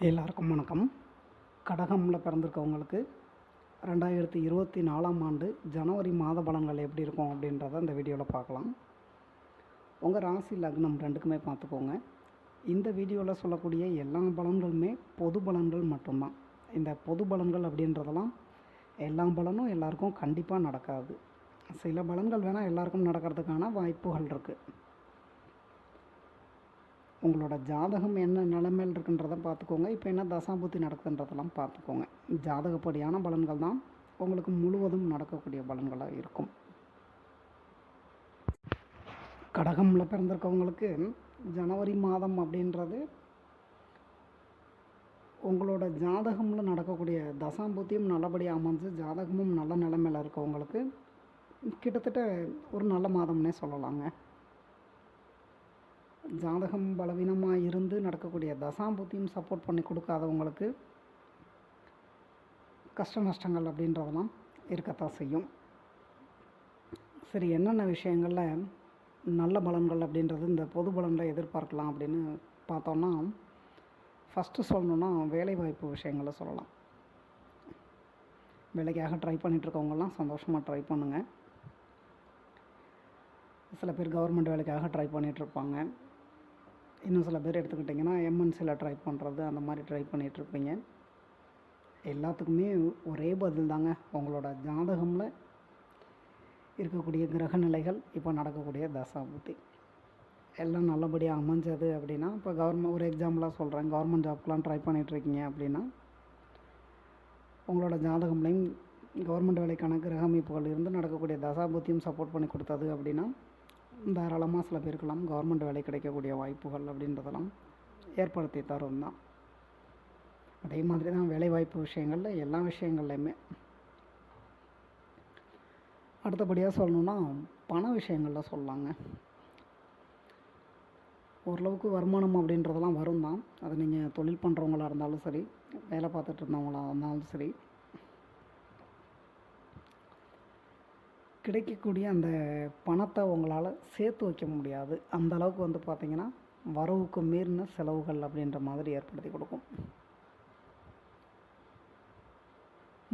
எல்லாருக்கும் வணக்கம். கடகமில் பிறந்திருக்கவங்களுக்கு 2024ஆம் ஆண்டு ஜனவரி மாத பலன்கள் எப்படி இருக்கும் அப்படின்றத இந்த வீடியோவில் பார்க்கலாம். உங்கள் ராசி லக்னம் ரெண்டுக்குமே பார்த்துக்கோங்க. இந்த வீடியோவில் சொல்லக்கூடிய எல்லா பலன்களுமே பொது பலன்கள் மட்டும்தான். இந்த பொது பலன்கள் அப்படின்றதெல்லாம் எல்லா பலனும் எல்லாருக்கும் கண்டிப்பாக நடக்காது. சில பலன்கள் வேணால் எல்லாருக்கும் நடக்கிறதுக்கான வாய்ப்புகள் இருக்குது. உங்களோட ஜாதகம் என்ன நிலைமையில் இருக்குன்றதை பார்த்துக்கோங்க. இப்போ என்ன தசாபுத்தி நடக்குதுன்றதெல்லாம் பார்த்துக்கோங்க. ஜாதகப்படியான பலன்கள் தான் உங்களுக்கு முழுவதும் நடக்கக்கூடிய பலன்களாக இருக்கும். கடகமில் பிறந்திருக்கவங்களுக்கு ஜனவரி மாதம் அப்படின்றது உங்களோட ஜாதகமில் நடக்கக்கூடிய தசாபுத்தியும் நல்லபடியாக அமைஞ்சு ஜாதகமும் நல்ல நிலைமையில் இருக்கவங்களுக்கு கிட்டத்தட்ட ஒரு நல்ல மாதம்னே சொல்லலாங்க. ஜாதகம் பலவீனமாக இருந்து நடக்கக்கூடிய தசாபுத்தியும் சப்போர்ட் பண்ணி கொடுக்காதவங்களுக்கு கஷ்ட நஷ்டங்கள் அப்படின்றதெல்லாம் இருக்கத்தான் செய்யும். சரி, என்னென்ன விஷயங்களில் நல்ல பலன்கள் அப்படின்றது இந்த பொது பலன்களை எதிர்பார்க்கலாம் அப்படின்னு பார்த்தோன்னா, ஃபஸ்ட்டு சொல்லணுன்னா வேலைவாய்ப்பு விஷயங்களை சொல்லலாம். வேலைக்காக ட்ரை பண்ணிகிட்ருக்கவங்கெல்லாம் சந்தோஷமாக ட்ரை பண்ணுங்கள். சில பேர் கவர்மெண்ட் வேலைக்காக ட்ரை பண்ணிகிட்ருப்பாங்க. இன்னும் சில பேர் எடுத்துக்கிட்டிங்கன்னா எம்என்சியில் ட்ரை பண்ணுறது, அந்த மாதிரி ட்ரை பண்ணிகிட்ருப்பீங்க. எல்லாத்துக்குமே ஒரே பதில் தாங்க. உங்களோட ஜாதகமில் இருக்கக்கூடிய கிரக நிலைகள், இப்போ நடக்கக்கூடிய தசாபுத்தி எல்லாம் நல்லபடியாக அமைஞ்சது அப்படின்னா, இப்போ ஒரு எக்ஸாம்பிளாக சொல்கிறேன், கவர்மெண்ட் ஜாப்க்கெலாம் ட்ரை பண்ணிகிட்ருக்கீங்க அப்படின்னா உங்களோட ஜாதகம்லையும் கவர்மெண்ட் வேலைக்கான கிரக அமைப்புகள் இருந்து நடக்கக்கூடிய தசாபுத்தியும் சப்போர்ட் பண்ணி கொடுத்தது அப்படின்னா தாராளமாக சில பேருக்கெல்லாம் கவர்மெண்ட் வேலை கிடைக்கக்கூடிய வாய்ப்புகள் அப்படின்றதெல்லாம் ஏற்படுத்தி தரும் தான். அதே மாதிரி தான் வேலைவாய்ப்பு விஷயங்களில் எல்லா விஷயங்கள்லையுமே. அடுத்தபடியாக சொல்லணுன்னா பண விஷயங்களில் சொல்லலாங்க. ஓரளவுக்கு வருமானம் அப்படின்றதெல்லாம் வரும் தான். அது நீங்கள் தொழில் பண்ணுறவங்களா இருந்தாலும் சரி, வேலை பார்த்துட்டு இருந்தவங்களா இருந்தாலும் சரி, கிடைக்கக்கூடிய அந்த பணத்தை உங்களால் சேர்த்து வைக்க முடியாது. அந்த அளவுக்கு பார்த்திங்கன்னா வரவுக்கு மீறின செலவுகள் அப்படின்ற மாதிரி ஏற்படுத்தி கொடுக்கும்.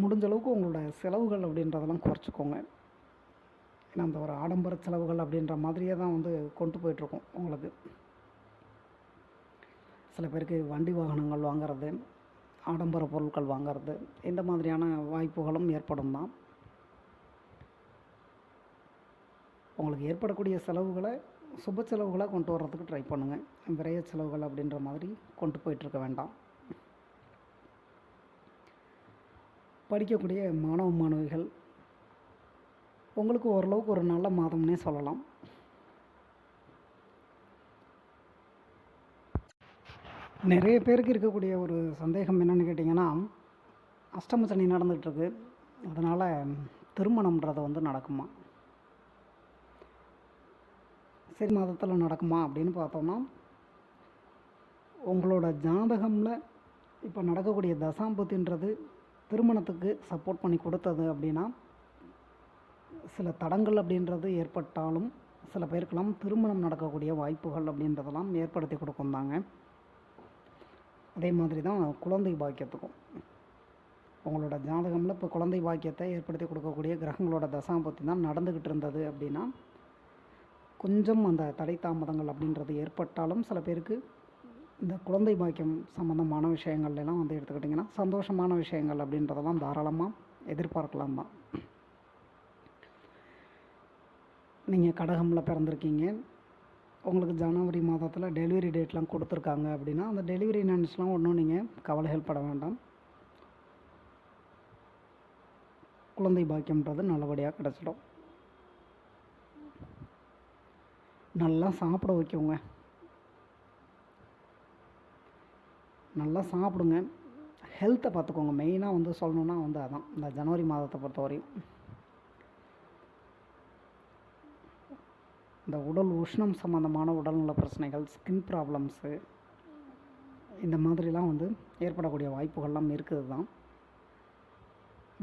முடிஞ்ச அளவுக்கு உங்களோட செலவுகள் அப்படின்றதெல்லாம் குறைச்சிக்கோங்க. ஏன்னா அந்த ஒரு ஆடம்பர செலவுகள் அப்படின்ற மாதிரியே தான் கொண்டு போயிட்டுருக்கோம் உங்களுக்கு. சில பேருக்கு வண்டி வாகனங்கள் வாங்கிறது, ஆடம்பர பொருட்கள் வாங்கிறது, இந்த மாதிரியான வாய்ப்புகளும் ஏற்படும் தான். உங்களுக்கு ஏற்படக்கூடிய செலவுகளை சுப செலவுகளாக கொண்டு வர்றதுக்கு ட்ரை பண்ணுங்கள். விரைய செலவுகள் அப்படின்ற மாதிரி கொண்டு போயிட்டுருக்க வேண்டாம். படிக்கக்கூடிய மாணவ மாணவிகள் உங்களுக்கு ஓரளவுக்கு ஒரு நல்ல மாதம்னே சொல்லலாம். நிறைய பேருக்கு இருக்கக்கூடிய ஒரு சந்தேகம் என்னென்னு கேட்டிங்கன்னா, அஷ்டம சனி நடந்துகிட்ருக்கு, அதனால் திருமணம்ன்றது நடக்குமா, சரி மாதத்தில் நடக்குமா அப்படின்னு பார்த்தோம்னா, உங்களோட ஜாதகமில் இப்போ நடக்கக்கூடிய தசாம்புத்தின்றது திருமணத்துக்கு சப்போர்ட் பண்ணி கொடுத்தது அப்படின்னா, சில தடங்கள் அப்படின்றது ஏற்பட்டாலும் சில பேருக்கெல்லாம் திருமணம் நடக்கக்கூடிய வாய்ப்புகள் அப்படின்றதெல்லாம் ஏற்படுத்தி கொடுக்கும் தாங்க. அதே மாதிரி தான் குழந்தை பாக்கியத்துக்கும். உங்களோட ஜாதகமில் இப்போ குழந்தை பாக்கியத்தை ஏற்படுத்தி கொடுக்கக்கூடிய கிரகங்களோட தசாம்புத்தி தான் நடந்துக்கிட்டு இருந்தது அப்படின்னா, கொஞ்சம் அந்த தடை தாமதங்கள் அப்படின்றது ஏற்பட்டாலும் சில பேருக்கு இந்த குழந்தை பாக்கியம் சம்மந்தமான விஷயங்கள்லாம் எடுத்துக்கிட்டிங்கன்னா சந்தோஷமான விஷயங்கள் அப்படின்றதெல்லாம் தாராளமாக எதிர்பார்க்கலாம் தான். நீங்கள் கடகமில் பிறந்திருக்கீங்க, உங்களுக்கு ஜனவரி மாதத்தில் டெலிவரி டேட்லாம் கொடுத்துருக்காங்க அப்படின்னா, அந்த டெலிவரி நினச்சிலாம் ஒன்றும் நீங்கள் கவலைகள் பட வேண்டாம். குழந்தை பாக்கியம்ன்றது நல்லபடியாக கிடச்சிடும். நல்லா சாப்பிட வைக்கோங்க, நல்லா சாப்பிடுங்க, ஹெல்த்தை பார்த்துக்கோங்க. மெயினாக சொல்லணுன்னா அதான் இந்த ஜனவரி மாதத்தை பொறுத்தவரையும் இந்த உடல் உஷ்ணம் சம்மந்தமான உடல்நல பிரச்சனைகள், ஸ்கின் ப்ராப்ளம்ஸு, இந்த மாதிரிலாம் ஏற்படக்கூடிய வாய்ப்புகள்லாம் இருக்குது தான்.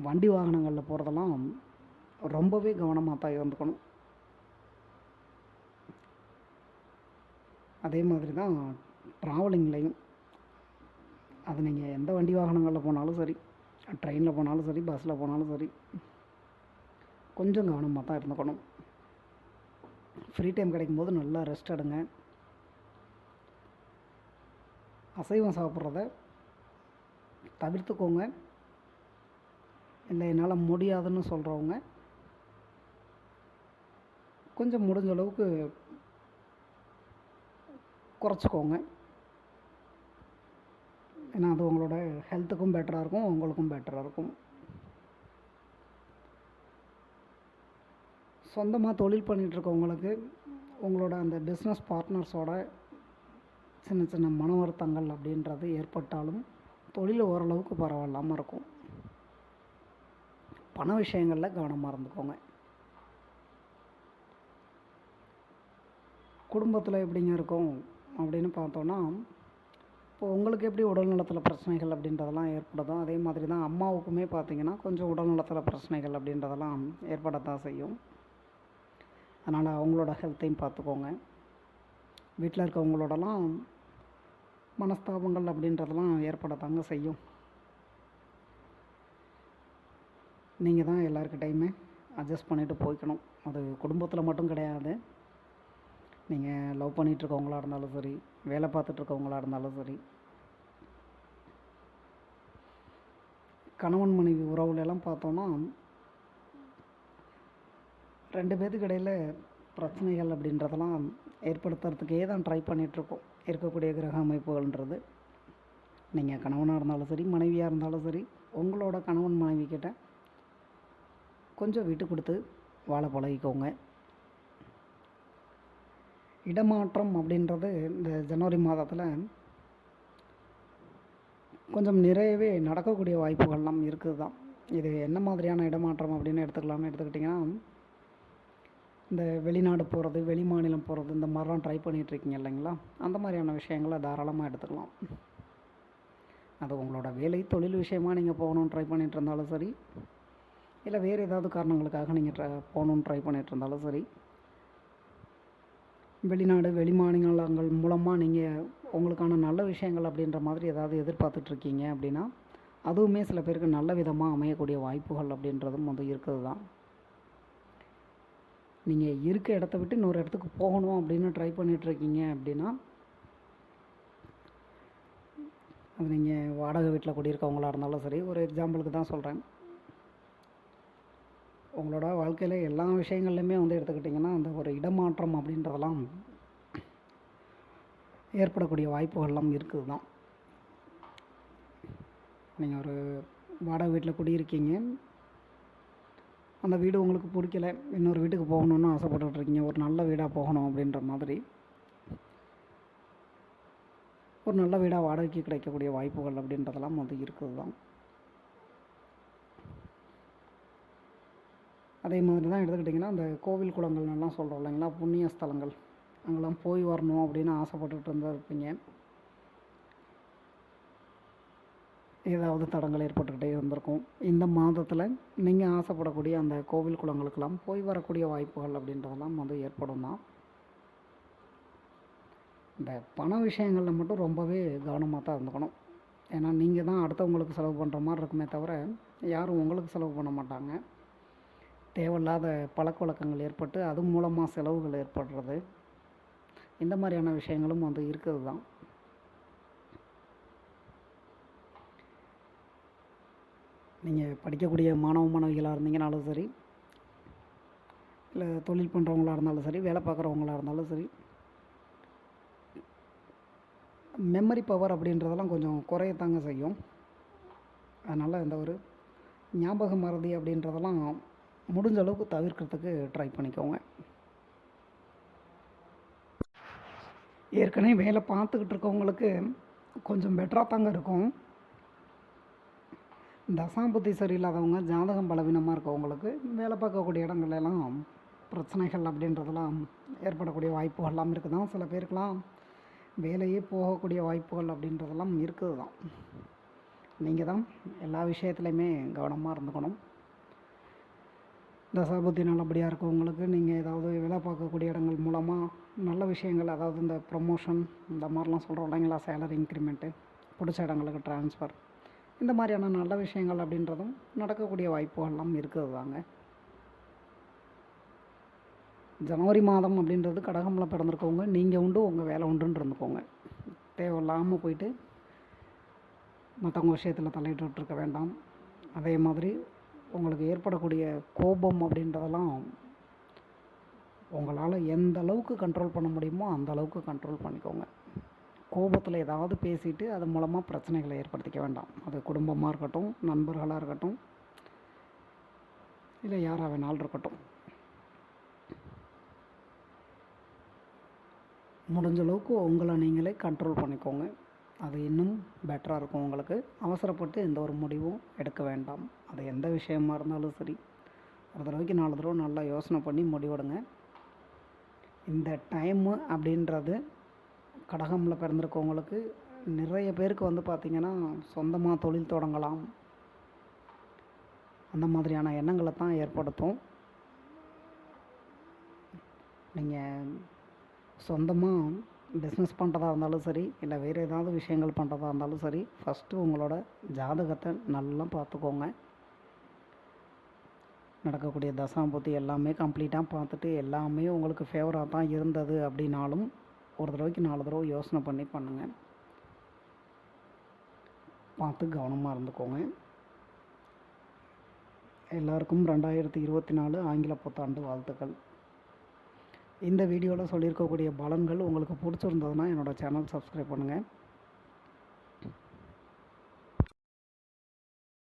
வண்டி வாகனங்களில் போகிறதெல்லாம் ரொம்பவே கவனமாக தான் இருந்துக்கணும். அதே மாதிரி தான் ட்ராவலிங்லேயும் அது நீங்கள் எந்த வண்டி வாகனங்களில் போனாலும் சரி, ட்ரெயினில் போனாலும் சரி, பஸ்ஸில் போனாலும் சரி, கொஞ்சம் கவனமாக தான் இருந்துக்கணும். ஃப்ரீ டைம் கிடைக்கும்போது நல்லா ரெஸ்ட் எடுங்க. அசைவம் சாப்பிட்றத தவிர்த்துக்கோங்க. இல்லை என்னால் முடியாதுன்னு சொல்கிறவங்க கொஞ்சம் முடிஞ்ச அளவுக்கு குறைச்சிக்கோங்க. ஏன்னா அது உங்களோட ஹெல்த்துக்கும் பெட்டராக இருக்கும், உங்களுக்கும் பெட்டராக இருக்கும். சொந்தமாக தொழில் பண்ணிகிட்ருக்கவங்களுக்கு உங்களோட அந்த பிஸ்னஸ் பார்ட்னர்ஸோட சின்ன சின்ன மன வருத்தங்கள் அப்படின்றது ஏற்பட்டாலும் தொழில் ஓரளவுக்கு பரவாயில்லாமல் இருக்கும். பண விஷயங்களில் கவனமாக இருந்துக்கோங்க. குடும்பத்தில் எப்படிங்க இருக்கும் அப்படின்னு பார்த்தோன்னா, இப்போ உங்களுக்கு எப்படி உடல் நலத்தில் பிரச்சனைகள் அப்படின்றதெல்லாம் ஏற்படுதோ அதே மாதிரி தான் அம்மாவுக்குமே பார்த்திங்கன்னா கொஞ்சம் உடல் நலத்தில் பிரச்சனைகள் அப்படின்றதெல்லாம் ஏற்படத்தான் செய்யும். அதனால் அவங்களோட ஹெல்த்தையும் பார்த்துக்கோங்க. வீட்டில் இருக்கவங்களோடலாம் மனஸ்தாபங்கள் அப்படின்றதெல்லாம் ஏற்படத்தாங்க செய்யும். நீங்கள் தான் எல்லாருக்கிட்டையுமே அட்ஜஸ்ட் பண்ணிவிட்டு போய்க்கணும். அது குடும்பத்தில் மட்டும் கிடையாது. நீங்கள் லவ் பண்ணிகிட்ருக்கவங்களா இருந்தாலும் சரி, வேலை பார்த்துட்ருக்கவங்களா இருந்தாலும் சரி, கணவன் மனைவி உறவுலெல்லாம் பார்த்தோன்னா 2 பேத்துக்கு இடையில் பிரச்சனைகள் அப்படின்றதெல்லாம் ஏற்படுத்துறதுக்கே தான் ட்ரை பண்ணிகிட்ருக்கோம் இருக்கக்கூடிய கிரக அமைப்புகள்ன்றது. நீங்கள் கணவனாக இருந்தாலும் சரி, மனைவியாக இருந்தாலும் சரி, உங்களோட கணவன் மனைவி கிட்ட கொஞ்சம் விட்டு கொடுத்து வாழ பழகிக்கோங்க. இடமாற்றம் அப்படின்றது இந்த ஜனவரி மாதத்தில் கொஞ்சம் நிறையவே நடக்கக்கூடிய வாய்ப்புகள்லாம் இருக்குது தான். இது என்ன மாதிரியான இடமாற்றம் அப்படின்னு எடுத்துக்கிட்டிங்கன்னா, இந்த வெளிநாடு போகிறது, வெளி மாநிலம் போகிறது, இந்த மாதிரிலாம் ட்ரை பண்ணிகிட்ருக்கீங்க இல்லைங்களா, அந்த மாதிரியான விஷயங்களை தாராளமாக எடுத்துக்கலாம். அது உங்களோட வேலை தொழில் விஷயமாக நீங்கள் போகணுன்னு ட்ரை பண்ணிகிட்டு இருந்தாலும் சரி, இல்லை வேறு ஏதாவது காரணங்களுக்காக நீங்கள் போகணுன்னு ட்ரை பண்ணிகிட்டு இருந்தாலும் சரி, வெளிநாடு வெளி மாநிலங்கள் மூலமாக நீங்கள் உங்களுக்கான நல்ல விஷயங்கள் அப்படின்ற மாதிரி ஏதாவது எதிர்பார்த்துட்ருக்கீங்க அப்படின்னா அதுவுமே சில பேருக்கு நல்ல விதமாக அமையக்கூடிய வாய்ப்புகள் அப்படின்றதும் வந்து இருக்குது தான். நீங்கள் இருக்க இடத்த விட்டு இன்னொரு இடத்துக்கு போகணும் அப்படின்னு ட்ரை பண்ணிகிட்ருக்கீங்க அப்படின்னா, அது நீங்கள் வாடகை வீட்டில் குடியிருக்கவங்களா இருந்தாலும் சரி, ஒரு எக்ஸாம்பிளுக்கு தான் சொல்கிறேன். உங்களோட வாழ்க்கையில் எல்லா விஷயங்கள்லையுமே வந்து எடுத்துக்கிட்டிங்கன்னா அந்த ஒரு இடமாற்றம் அப்படின்றதெல்லாம் ஏற்படக்கூடிய வாய்ப்புகள்லாம் இருக்குது தான். நீங்கள் ஒரு வாடகை வீட்டில் குடியிருக்கீங்க, அந்த வீடு உங்களுக்கு பிடிக்கல, இன்னொரு வீட்டுக்கு போகணுன்னு ஆசைப்பட்டுட்ருக்கீங்க, ஒரு நல்ல வீடாக போகணும் அப்படின்ற மாதிரி ஒரு நல்ல வீடாக வாடகைக்கு கிடைக்கக்கூடிய வாய்ப்புகள் அப்படின்றதெல்லாம் வந்து இருக்குது தான். அதே மாதிரி தான் எடுத்துக்கிட்டிங்கன்னா அந்த கோவில் குளங்கள்லாம் சொல்கிறோம் இல்லைங்களா, புண்ணிய ஸ்தலங்கள், அங்கெல்லாம் போய் வரணும் அப்படின்னு ஆசைப்பட்டுட்டு இருப்பீங்க. ஏதாவது தடங்கள் ஏற்பட்டுக்கிட்டே இருந்திருக்கும். இந்த மாதத்தில் நீங்கள் ஆசைப்படக்கூடிய அந்த கோவில் குளங்களுக்கெல்லாம் போய் வரக்கூடிய வாய்ப்புகள் அப்படின்றதெல்லாம் வந்து ஏற்படும் தான். இந்த பண விஷயங்களில் மட்டும் ரொம்பவே கவனமாக தான் இருந்துக்கணும். ஏன்னா நீங்கள் தான் அடுத்தவங்களுக்கு செலவு பண்ணுற மாதிரி இருக்குமே தவிர யாரும் உங்களுக்கு செலவு பண்ண மாட்டாங்க. தேவையில்லாத பழக்க வழக்கங்கள் ஏற்பட்டு அது மூலமாக செலவுகள் ஏற்படுறது, இந்த மாதிரியான விஷயங்களும் வந்து இருக்குது தான். நீங்கள் படிக்கக்கூடிய மாணவ மாணவிகளாக இருந்தீங்கனாலும் சரி, இல்லை தொழில் பண்ணுறவங்களாக இருந்தாலும் சரி, வேலை பார்க்குறவங்களாக இருந்தாலும் சரி, மெமரி பவர் அப்படின்றதெல்லாம் கொஞ்சம் குறையத்தாங்க செய்யும். அதனால் இந்த ஒரு ஞாபக மறதி அப்படின்றதெல்லாம் முடிஞ்ச அளவுக்கு தவிர்க்கிறதுக்கு ட்ரை பண்ணிக்கோங்க. ஏற்கனவே வேலை பார்த்துக்கிட்டு இருக்கவங்களுக்கு கொஞ்சம் பெட்டராக தாங்க இருக்கும். தசாம்புத்தி சரியில்லாதவங்க, ஜாதகம் பலவீனமாக இருக்கவங்களுக்கு வேலை பார்க்கக்கூடிய இடங்கள்லாம் பிரச்சனைகள் அப்படின்றதெல்லாம் ஏற்படக்கூடிய வாய்ப்புகள்லாம் இருக்குது தான். சில பேருக்கெலாம் வேலையே போகக்கூடிய வாய்ப்புகள் அப்படின்றதெல்லாம் இருக்குது தான். நீங்கள் தான் எல்லா விஷயத்துலையுமே கவனமாக இருந்துக்கணும். தசாபுத்தி நல்லபடியாக இருக்கவங்களுக்கு நீங்கள் ஏதாவது வேலை பார்க்கக்கூடிய இடங்கள் மூலமாக நல்ல விஷயங்கள், அதாவது இந்த ப்ரமோஷன் இந்த மாதிரிலாம் சொல்கிறோம் இல்லைங்களா, சேலரி இன்க்ரிமெண்ட்டு, பிடிச்ச இடங்களுக்கு ட்ரான்ஸ்ஃபர், இந்த மாதிரியான நல்ல விஷயங்கள் அப்படின்றதும் நடக்கக்கூடிய வாய்ப்புகள்லாம் இருக்குது தாங்க. ஜனவரி மாதம் அப்படின்றது கடகமில் பிறந்திருக்கவங்க நீங்கள் உண்டு உங்கள் வேலை உண்டுன்னு இருந்துக்கோங்க. தேவையில்லாமல் போயிட்டு மற்றவங்க விஷயத்தில் தலையிட்டு இருக்க வேண்டாம். அதே மாதிரி உங்களுக்கு ஏற்படக்கூடிய கோபம் அப்படின்றதெல்லாம் உங்களால் எந்த அளவுக்கு கண்ட்ரோல் பண்ண முடியுமோ அந்த அளவுக்கு கண்ட்ரோல் பண்ணிக்கோங்க. கோபத்தில் ஏதாவது பேசிட்டு அது மூலமாக பிரச்சனைகளை ஏற்படுத்திக்க வேண்டாம். அது குடும்பமாக இருக்கட்டும், நண்பர்களாக இருக்கட்டும், இல்லை யாராக வேணாலும் இருக்கட்டும். முடிஞ்ச அளவுக்கு உங்களை நீங்களே கண்ட்ரோல் பண்ணிக்கோங்க. அது இன்னும் பெட்டராக இருக்கும் உங்களுக்கு. அவசரப்பட்டு எந்த ஒரு முடிவும் எடுக்க வேண்டாம். அது எந்த விஷயமா இருந்தாலும் சரி, ஒரு தடவைக்கு 4 தடவை நல்லா யோசனை பண்ணி முடிவெடுங்க. இந்த டைமு அப்படின்றது கடகமில் பிறந்திருக்கவங்களுக்கு நிறைய பேருக்கு வந்து பார்த்திங்கன்னா சொந்தமாக தொழில் தொடங்கலாம், அந்த மாதிரியான எண்ணங்களை தான் ஏற்படுத்தும். நீங்கள் சொந்தமாக பிஸ்னஸ் பண்ணுறதா இருந்தாலும் சரி, இல்லை வேறு ஏதாவது விஷயங்கள் பண்ணுறதா இருந்தாலும் சரி, ஃபஸ்ட்டு உங்களோட ஜாதகத்தை நல்லா பார்த்துக்கோங்க. நடக்கக்கூடிய தசாபுத்தி எல்லாமே கம்ப்ளீட்டாக பார்த்துட்டு எல்லாமே உங்களுக்கு ஃபேவராக தான் இருந்தது அப்படின்னாலும் ஒரு தடவைக்கு 4 தடவை யோசனை பண்ணி பண்ணுங்கள். பார்த்து கவனமாக இருந்துக்கோங்க. எல்லாருக்கும் 2024 ஆங்கில புத்தாண்டு வாழ்த்துக்கள். இந்த வீடியோவில் சொல்லியிருக்கக்கூடிய பலன்கள் உங்களுக்கு பிடிச்சிருந்ததுன்னா என்னோடய சேனல் சப்ஸ்கிரைப் பண்ணுங்கள்.